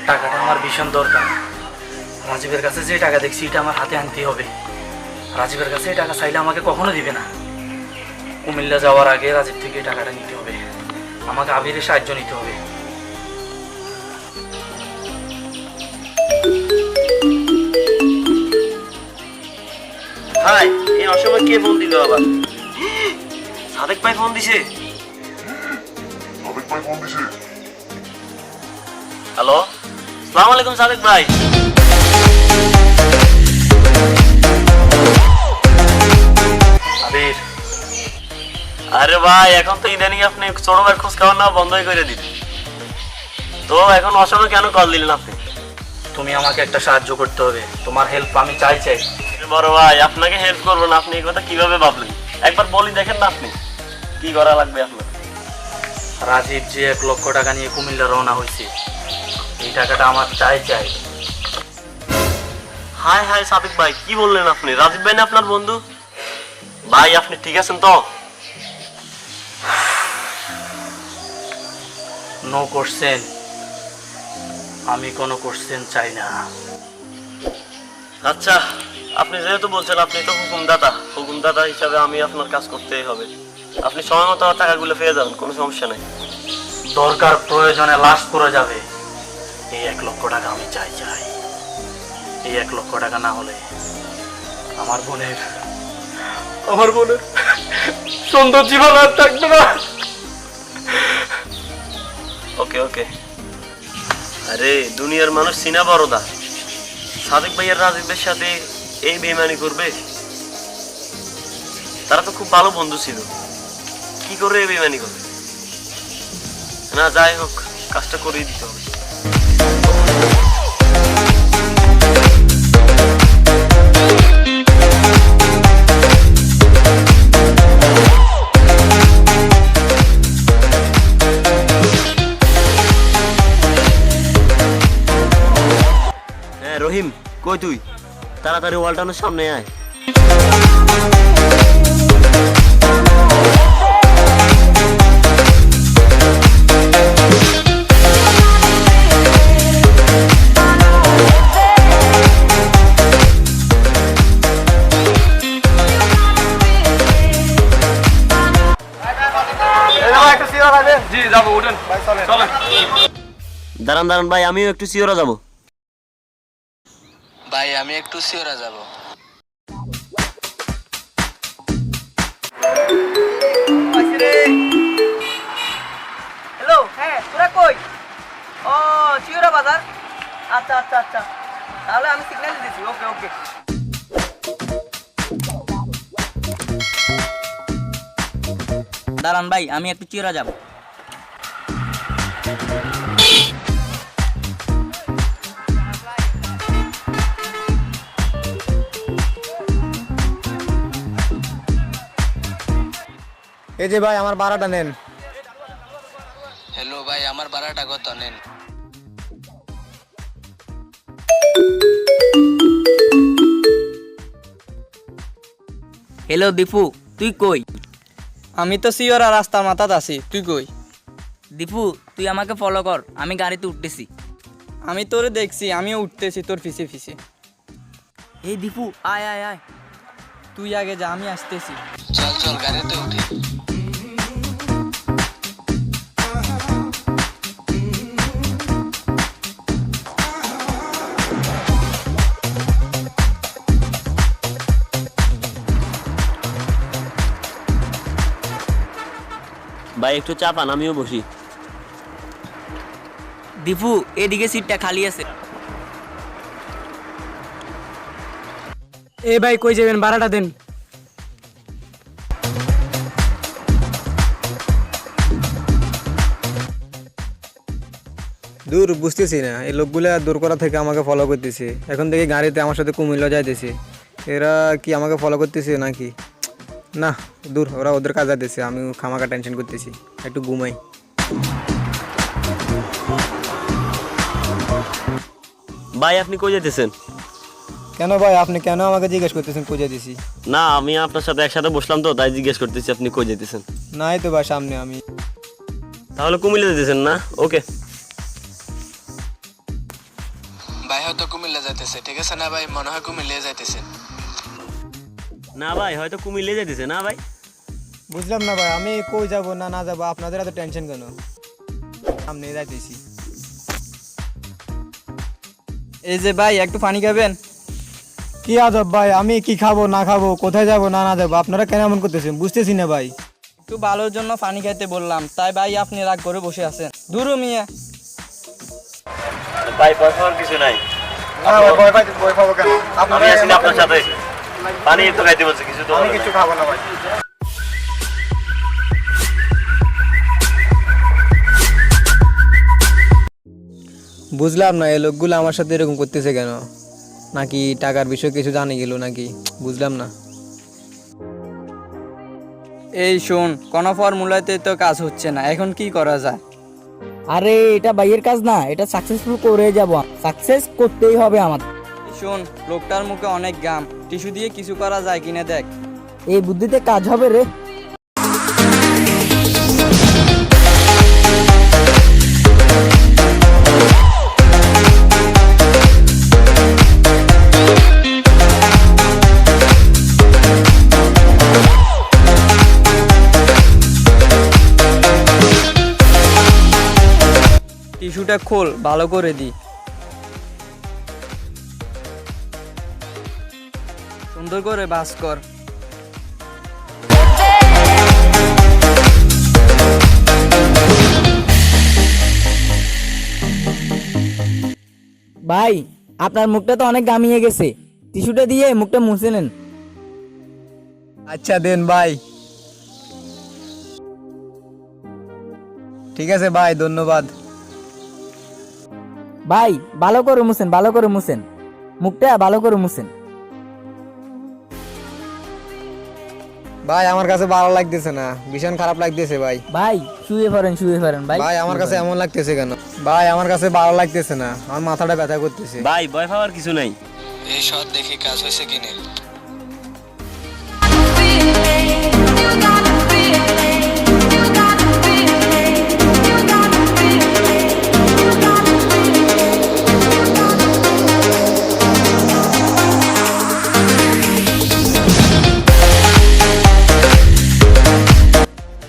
টাকাটা আমার ভীষণ দরকার। রাজীবের কাছে যে টাকা দেখছি এটা আমার হাতে আনতে হবে। রাজীবের কাছে এই টাকা চাইলে আমাকে কখনো দিবে না। কুমিল্লা যাওয়ার আগে রাজীব থেকে এই টাকাটা নিতে হবে। আমাকে আবিরের সাহায্য নিতে হবে। হাই, এই অসময় কে ফোন দিল আবার? সাদেক ভাই ফোন দিছে। হ্যালো, আসসালামু আলাইকুম সাদেক ভাই। আবির, আরে ভাই, এখন তো ইদানিং আপনি ছোট ভাইয়ের খোঁজ খাওয়ার না বন্ধই করে দিন। তো এখন অসময় কেন কল দিলেন আপনি? তুমি আমাকে একটা সাহায্য করতে হবে। তোমার হেল্প আমি চাই। বড় ভাই, আপনাকে হেল্প করবো না, আপনি এই কথা কিভাবে ভাবলেন? একবার বলি দেখেন না, আপনি কি করা লাগবে আপনার? রাজীব যে 1 লক্ষ টাকা নিয়ে কুমিল্লা রওনা হয়েছে, এই টাকাটা আমার চাই। হাই হাই সাদিক ভাই, কি বললেন আপনি? রাজীব ভাই না আপনার বন্ধু? ভাই আপনি ঠিক আছেন তো? No question. আমি কোনো কোশ্চেন চাই না। আচ্ছা, আপনি যেহেতু বলছেন, আপনি তো হুকুমদাতা হিসাবে আমি আপনার কাজ করতেই হবে। আপনি সময় মতো টাকাগুলো পেয়ে যাবেন, কোনো সমস্যা নেই। দরকার প্রয়োজনে লাশ পড়ে যাবে। এই 1 লক্ষ টাকা আমি চাই। এই 1 লক্ষ টাকা না হলে আমার বোনের সুন্দর জীবন আর থাকবে না। ওকে ওকে। আরে দুনিয়ার মানুষ চিনা বড়দা, সাদিক ভাইয়ের রাজীবের সাথে এই বেইমানি করবে? তারা তো খুব ভালো বন্ধু ছিল, কি করে এই বেইমানি করবে? না, যাই হোক, কাজটা করেই দিতে হবে। হ্যাঁ রহিম, কই তুই? তাড়াতাড়ি ওয়ালটানোর সামনে আয়। জি যাবো, উঠেন চলেন। দাঁড়ান দাঁড়ান ভাই, আমিও একটু সিওরা যাবো। ভাই আমি একটু সিওরা যাব। হ্যালো, হ্যাঁ তোরা কই? ও চিওরা বাজার। আচ্ছা, তাহলে আমি সিগন্যাল দিচ্ছি। ওকে। দাঁড়ান ভাই, আমি একটু চিওরা যাব। এই যে ভাই, আমার ভাড়াটা নেন। হ্যালো ভাই, আমার ভাড়াটা কত নেন? হ্যালো দীপু, তুই কই? আমি তো চিওরা রাস্তার মাথাত আছি, তুই কই? দীপু, তুই আমাকে ফলো কর, আমি গাড়িতে উঠতেছি। আমি তোরে দেখছি, আমিও উঠতেছি তোর পিছে। এই দীপু, আয়। তুই আগে যা, আমি আসতেছি। চল গাড়িতে উঠি। ভাই একটু চা পান, আমিও বসি। দীপু, এদিকে সিটটা খালি আছে। এ ভাই, কই যাবেন? ভাড়াটা দেন। দূর বুঝতেছি না, এই লোকগুলা দূর করা থেকে আমাকে ফলো করতেছে। এখন থেকে গাড়িতে আমার সাথে কুমিল্লা যাইতেছে। এরা কি আমাকে ফলো করতেছে নাকি? না, দূর, ওরা ওদের কাজ যাইতেছে, আমি খামাকা টেনশন করতেছি। একটু ঘুমাই। ভাই আপনি কই যেতেছেন? কেন ভাই, আপনি কেন আমাকে জিজ্ঞেস করতেছেন কই যাইতেছি? না, আমি আপনার সাথে একসাথে বসলাম তো, তাই জিজ্ঞেস করতেছি আপনি কই যেতেছেন। নাই তো ভাই, সামনে আমি। তাহলে কুমিল্লা যেতেছেন না? ওকে। ভাই হয়তো কুমিল্লা যাইতেছে, ঠিক আছে না ভাই? মনে হয় কুমিল্লা যাইতেছে। না ভাই, হয়তো কুমিল্লে যেতেছে না ভাই। বুঝলাম না ভাই, আমি কই যাব না না যাব আপনাদের এত টেনশন কেন? সামনে যাইতেছি। এই যে ভাই একটু পানি খাবেন? কি আজব ভাই, আমি কি খাবো না খাবো, কোথায় যাব না না যাবো, আপনারা কেন এমন করতেছেন বুঝতেছি না ভাই। একটু ভালোর জন্য পানি খাইতে বললাম, তাই ভাই আপনি রাগ করে বসে আছেন। দূরও মিয়া। ভাই ভয় পাওয়ার কিছু নাই। না ভাই, ভয় পাবো কেন? আমি আছি না আপনার সাথে। পানি একটু খাইতে বলছে, কিছু তো আমি হবে না। কিছু খাবো না ভাই। বুঝলাম না এই লোকগুলো আমার সাথে এরকম করতেছে কেন, নাকি টাকার বিষয়ে কিছু জানে গেল নাকি, বুঝলাম না। এই শোন, কোনো ফর্মুলাতে তো কাজ হচ্ছে না, এখন কি করা যায়? আরে এটা ভাইয়ের কাজ না, এটা সাকসেসফুল করে যাব, সাকসেস করতেই হবে আমাদের। এই শোন, লোকটার মুখে অনেক গাম, টিস্যু দিয়ে কিছু করা যায় কিনা দেখ। এই বুদ্ধিতে কাজ হবে রে। টিস্যুটা খোল, ভালো করে দি। সুন্দর করে বাস কর। ভাই আপনার মুখটা তো অনেক গামিয়ে গেছে, টিস্যুটা দিয়ে মুখটা মুছে নেন। আচ্ছা দেন ভাই। ঠিক আছে ভাই, ধন্যবাদ। ভাই ভালো করে মুছেন, ভালো করে মুছেন, মুখটা ভালো করে মুছেন। ভাই আমার কাছে ভালো লাগতেছে না, ভীষণ খারাপ লাগতেছে ভাই। ভাই শুয়ে পড়েন, শুয়ে পড়েন ভাই। ভাই আমার কাছে এমন লাগতেছে কেন? ভাই আমার কাছে ভালো লাগতেছে না, আমার মাথাটা ব্যথা করতেছে। ভাই ভয় পাওয়ার কিছু নাই। এই সৎ দেখি কাজ হয়েছে কিনে।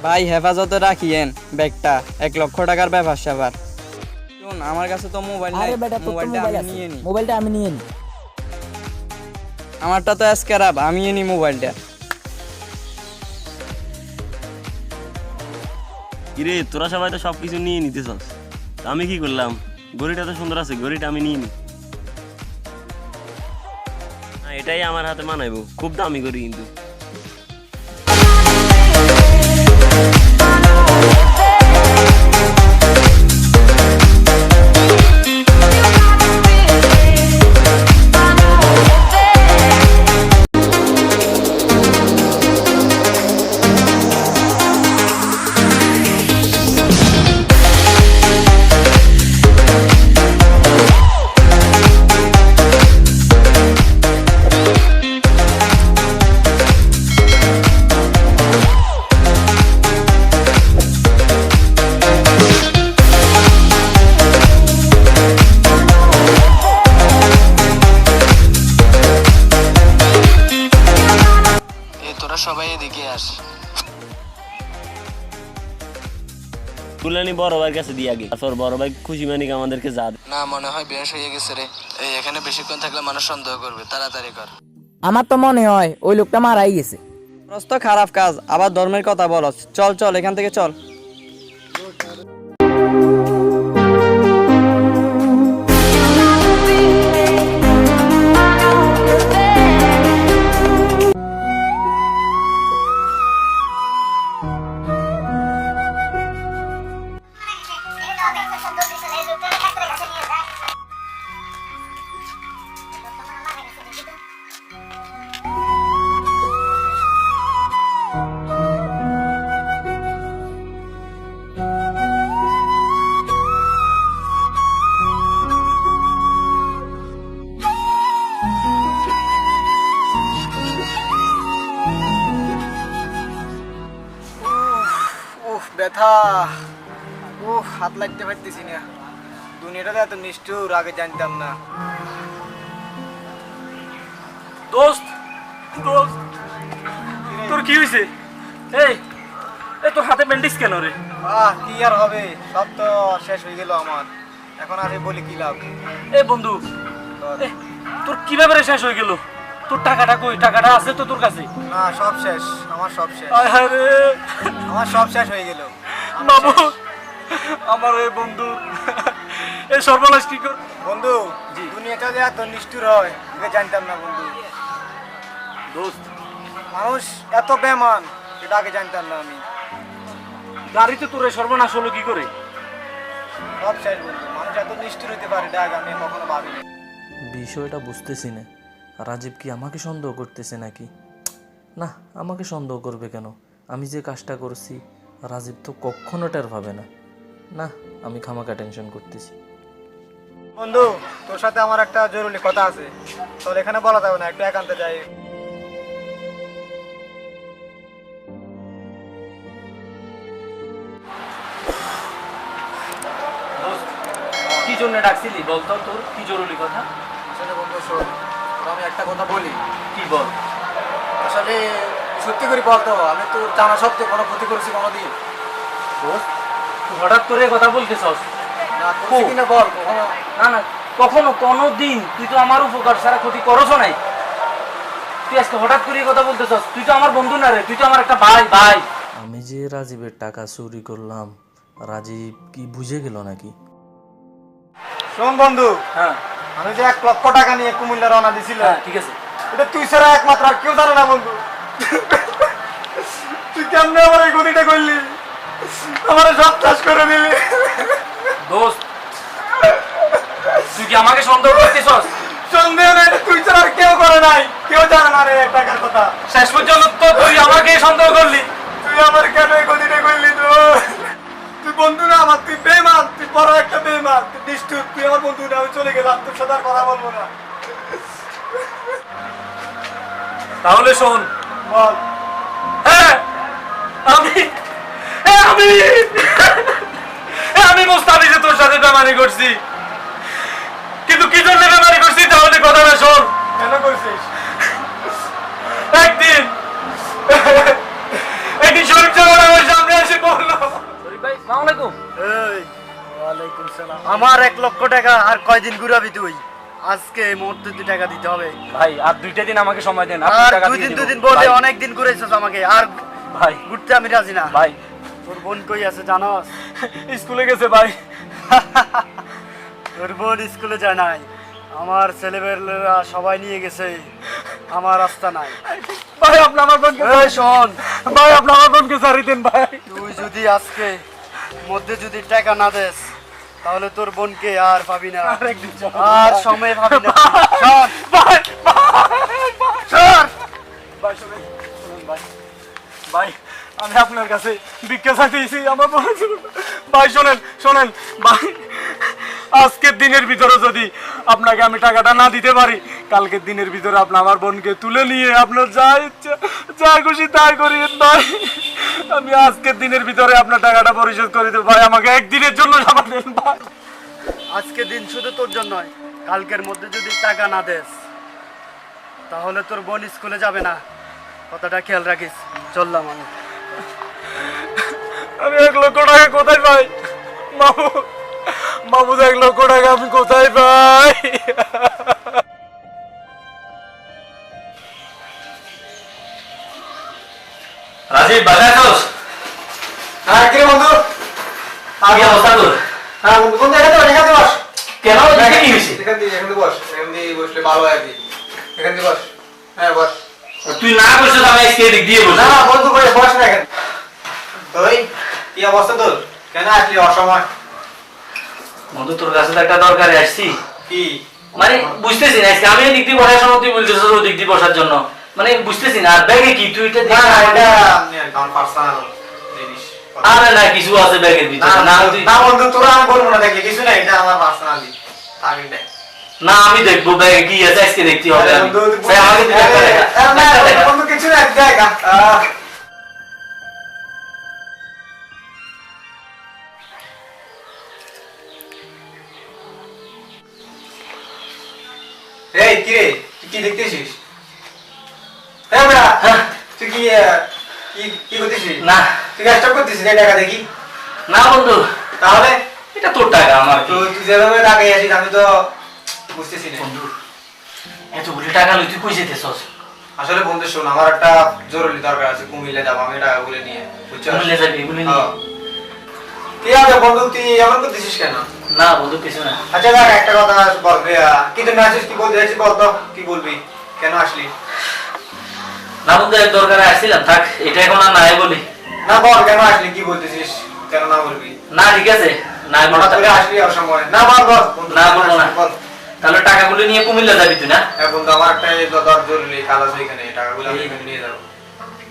ভাই হেফাজতে রাখিয়েন ব্যাগটা, 1 লক্ষ টাকার ব্যাপার স্যাপার। শোন, আমার কাছে তো মোবাইল নাই, আরে বেটা তোর তো মোবাইলটা মোবাইল আমি আছে, নিয়ে নি। মোবাইলটা আমি নিয়ে নি। আমারটা তো খারাপ, আমি নি মোবাইলটা। কিরে, তোরা সবাই তো সবকিছু নিয়ে নিতেছস, তা আমি কি করলাম? ঘড়িটা তো সুন্দর আছে, ঘড়িটা আমি নিয়ে নি। না, এটাই আমার হাতে মানাইবো, খুব দামি ঘড়ি কিন্তু। তোরা সবাই এদিকে আস। তুলানি বড় ভাইয়ের কাছে দিয়ে আগে, তারপর বড় ভাই খুশি মানিক আমাদেরকে যা দেয়। না, মনে হয় বেশ হয়ে গেছে রে। এই এখানে বেশিক্ষণ থাকলে মানুষ সন্দেহ করবে, তাড়াতাড়ি কর। আমার তো মনে হয় ওই লোকটা মারাই গেছে। প্রস্ত খারাপ কাজ, আবার ধর্মের কথা বলস। চল চল, এখান থেকে চল। ব্যথা, ও হাত লাগতে পারতেছি না। দুনিয়াটাতে এত নিষ্ঠুর, আগে জানতাম না। দোস্ত দোস্ত তোর কি হয়েছে? এই এই তোর হাতে ব্যান্ডেজ কেন রে? কি আর হবে, সব তো শেষ হয়ে গেল আমার, এখন আর বলি কি লাভ। এই বন্ধু এ, তোর কিভাবে রে শেষ হয়ে গেল? তোর টাকাটা কই? টাকাটা আছে তো তোর কাছে? না, সব শেষ, আমার সব শেষ, আয় হায় রে আমার সব শেষ হয়ে গেল। বাবু, আমার এই বন্ধু এই সর্বনাশ কি কর? বন্ধু, দুনিয়াটা যে এত নিষ্ঠুর হয় এটা জানতাম না বন্ধু। দোস্ত মানুষ এত বেমান এটা আগে জানতাম না আমি। গাড়িতে তোর এই সর্বনাশ হলো কি করে? সব শেষ বন্ধু, মানুষ এত নিষ্ঠুর হতে পারে এটা আগে আমি কখনো ভাবিনি। বিষয়টা বুঝতেছি না। রাজীব কি আমাকে সন্দেহ করতেছে নাকি? না, আমাকে সন্দেহ করবে কেন? আমি যে কাজটা করছি রাজীব তো কখনো টের পাবে না। না, আমি খামাকা টেনশন করতেছি। বন্ধু, তোর সাথে আমার একটা জরুরি কথা আছে, তোর এখানে বলা যাবে না, একটু একান্তে যাই। কি জন্য ডাকছিলি বলতো? তোর কি জরুরি কথা? আসলে বন্ধু শোন, তোর আমি একটা কথা বলি। কি বল? আসলে সত্যি করে বলতো, আমি তোর জানা সত্ত্বেও কোনো ক্ষতি করেছি কোনোদিন? দোস্ত তুই হঠাৎ করে কথা বলতেছস? না, করছি কিনা বল কখনো? না না, কখনো কোনো দিন তুই তো আমার উপকার সারা ক্ষতি করছো নাই। তুই আজকে হঠাৎ করে কথা বলতেছস? তুই তো আমার বন্ধু না রে, তুই তো আমার একটা ভাই। ভাই আমি যে রাজীবের টাকা চুরি করলাম, রাজীব কি বুঝে গেল নাকি? শোন বন্ধু, হ্যাঁ আমি যে 1 লক্ষ টাকা নিয়ে কুমিল্লা রওনা দিছিল, হ্যাঁ ঠিক আছে। এটা তুই ছাড়া একমাত্র আর কেউ জানে না বন্ধু। তুই কেমনে আমার এই গতিটা করলি, আমার সব চাষ করে দিলি। দোস্ত তুই কি আমাকে সন্দেহ করতেছস? সন্দেহ নেই, এটা তুই ছাড়া আর কেউ করে নাই, কেউ জানে না রে টাকার কথা। শেষ পর্যন্ত তো তুই আমাকে সন্দেহ করলি। তুই আমার কেন এই গতিটা করলি? তুই বন্ধু না আমার, তুই বেমান, তুই বড় একটা বেমান, তুই নিষ্ঠুর, তুই আমার বন্ধু না। আমি চলে গেলাম, তোর সাথে আর কথা বলবো না। তাহলে শোন, বল। হ্যাঁ আমি আমি আমি মুস্তাফি যে তোর সাথে বেমানি করছি, কিন্তু কি জন্য বেমানি করছি তাহলে কথাটা শোন। কেন করছিস? একদিন একদিন শরীফ চাওয়ার আমার সামনে এসে বললো, শরীফ ভাই সালাম আলাইকুম। ওয়ালাইকুম সালাম। আমার 1 লক্ষ টাকা আর কয়দিন ঘুরাবি তুই? আজকে এই মুহূর্তে তুই টাকা দিতে হবে ভাই আর 2টা দিন আমাকে সময় দেন। আর 2 দিন 2 দিন বলে অনেক দিন ঘুরেছিস আমাকে, আর ভাই ঘুরতে আমি রাজি না ভাই তোর বোন কই আছে জানোস? স্কুলে গেছে ভাই। তোর বোন স্কুলে যায় নাই, আমার ছেলেমেয়েরা সবাই নিয়ে গেছে, আমার রাস্তা নাই। ভাই আপনি আমার বোনকে এই শোন ভাই আপনি আমার বোনকে ছাড়ি দেন ভাই। তুই যদি আজকে মধ্যে যদি টাকা না দেস তাহলে তোর বোনকে আর পাবি না, আর সময় পাবি না। শোন ভাই শোন ভাই শুনুন ভাই, ভাই আমি আপনার কাছে ভিক্ষা চাইতেছি আমার বোনের জন্য। ভাই শোনেন শোনেন ভাই, আজকের দিনের ভিতরে যদি আপনাকে আমি টাকাটা না দিতে পারি, কালকের দিনের ভিতরে আপনি আমার বোনকে তুলে নিয়ে আপনার যা ইচ্ছা যা খুশি তাই করিয়েন ভাই। আমি আজকের দিনের ভিতরে আপনার টাকাটা পরিশোধ করে দেবো ভাই, আমাকে একদিনের জন্য সময় দেন ভাই। আজকে দিন শুধু তোর জন্যই, কালকের মধ্যে যদি টাকা না দেস তাহলে তোর বোন স্কুলে যাবে না, কথাটা খেয়াল রাখিস। চললাম আমি। আমি 1 লক্ষ টাকা কোথায় পাই? মাহবুব 1 লক্ষ টাকা আমি কোথায় পাই? রাজীব বাজার দোষ। হ্যাঁ কি রে বন্ধু? কি অবস্থা তোর? হ্যাঁ বন্ধু, কোন জায়গাতে বস? এখানে বস। কেন এখানে কি হয়েছে? এখান দিয়ে বস, এখান দিয়ে বসলে ভালো হয় আর কি। এখান দিয়ে বস। হ্যাঁ বস। তুই না করছিস আমি আজকে এদিক দিয়ে বসে। না বন্ধু বস না এখানে। ওই কি অবস্থা তোর? কেন আসলি অসময়? বন্ধু তোর কাছে তো একটা দরকারে আসছি। কি মানে বুঝতেছি না, আজকে আমি এদিক দিয়ে বসার সময় তুই বলতেছিস ওদিক দিয়ে বসার জন্য, মানে বুঝতেছি না। আর ব্যাগে কি তুই এটা দেখ? না এটা আমি আর আমার পার্সোনাল জিনিস। আরে না কিছু আছে ব্যাগের ভিতরে। না তুই না বন্ধু, তোরা আমি বলবো না, দেখলি কিছু না, এটা আমার পার্সোনালি। আমি দেখ না আমি দেখবো ব্যাগে কি আছে, আজকে দেখতে হবে। আমি ভাই আমাকে তুই একটা দেখা। বন্ধু কিছু না, দেখ। এই কি রে, তুই কি দেখতেছিস? হ্যাঁ বেটা, তুই কি কি কি করতেছিস? না তুই স্টপ করতেছিস এই টাকা দেখি? না বন্ধু, তাহলে এটা তোর টাকা আমার তো কি? তুই যেভাবে টাকা আসিস আমি তো বুঝতেছি না। বন্ধু এতগুলি টাকা লই তুই কই যেতেছস? আসলে বন্ধু শোন, আমার একটা জরুরি দরকার আছে, কুমিল্লা যাবো আমি টাকাগুলো নিয়ে, বুঝছো? কুমিল্লা যাবি এগুলি নিয়ে? হ্যাঁ। কি হবে বন্ধু, তুই এমন করতেছিস কেন? না বন্ধু কিছু না। আচ্ছা দেখ একটা কথা বল, কি তুই আসিস, কি বলতে চাইছিস বল তো, কি বলবি, কেন আসলি? না বন্ধু এক দরকারে আসছিলাম, থাক এটা এখন আর নাই বলি। না বল কেন আসলি, কি বলতেছিস, কেন না বলবি? না ঠিক আছে, না হঠাৎ করে বলতে- আসলি অসময়, না বল বল বন্ধু, না কেন বলবো না। আসলি, বল। তাহলে টাকাগুলো নিয়ে কুমিল্লা যাবি তুই না? হ্যাঁ বন্ধু, আমার একটা জরুরি কাজ আছে এখানে, টাকাগুলো আমি এখানে নিয়ে যাবো।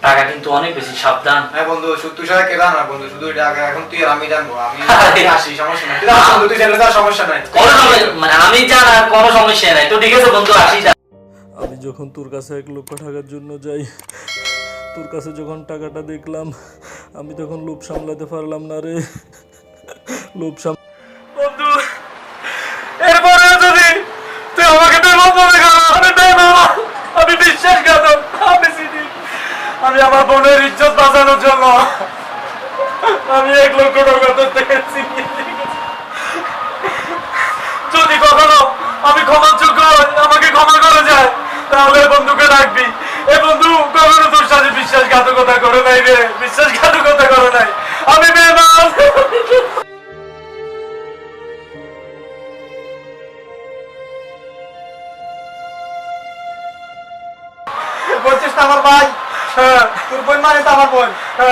টাকা কিন্তু অনেক বেশি, সাবধান। হ্যাঁ বন্ধু, তুই সাথে কেদা না বন্ধু, শুধু এটা আগে এখন তুই আর আমি জানবো, আমি আরে। আসি, সমস্যা নাই, তুই যা বন্ধু, তুই জানলে তার সমস্যা নাই। কোনো সমস্যা মানে আমি জানা কোনো সমস্যা নাই তো, ঠিক আছে বন্ধু আসি যা। আমি যখন তোর কাছে 1 লক্ষ টাকার জন্য যাই, তোর কাছে যখন টাকাটা দেখলাম, আমি তখন লোভ সামলাতে পারলাম না রে। লোভ বন্ধু এরপরে যদি তুই আমাকে বেমান মনে কর, আমি বেমান, আমি বিশ্বাসঘাতক, আমি সিদ্ধি, আমি আমার বোনের ইজ্জত বাঁচানোর জন্য আমি 1 লক্ষ টাকা তোর থেকে ছিনিয়ে নিয়েছি। যদি কখনো আমি ক্ষমাযোগ্য হই, আমাকে ক্ষমা করে যায়, তাহলে এই বন্ধুকে রাখবি। এই বন্ধু কখনো তোর সাথে বিশ্বাসঘাতকতা করে নাই রে, বিশ্বাসঘাতকতা করে নাই, আমি বেমান। বলছিস তো আমার ভাই, তোর বোন মানে তো আমার বোন, তোর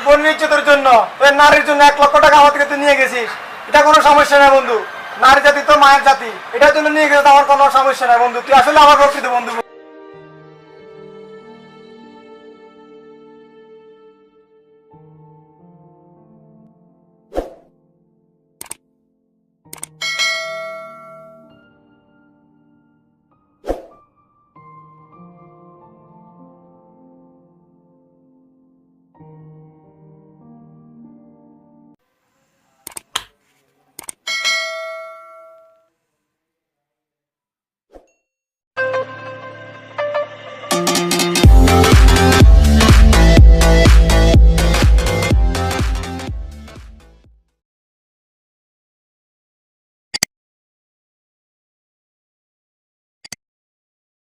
বোন নিচ্ছে তোর জন্য, ওই নারীর জন্য 1 লক্ষ টাকা আমার থেকে তুই নিয়ে গেছিস, এটা কোনো সমস্যা নাই বন্ধু, নারী জাতি তো মায়ের জাতি, এটার জন্য নিয়ে গেছে, আমার কোনো সমস্যা নাই বন্ধু, তুই আসলে আমার প্রকৃত বন্ধু।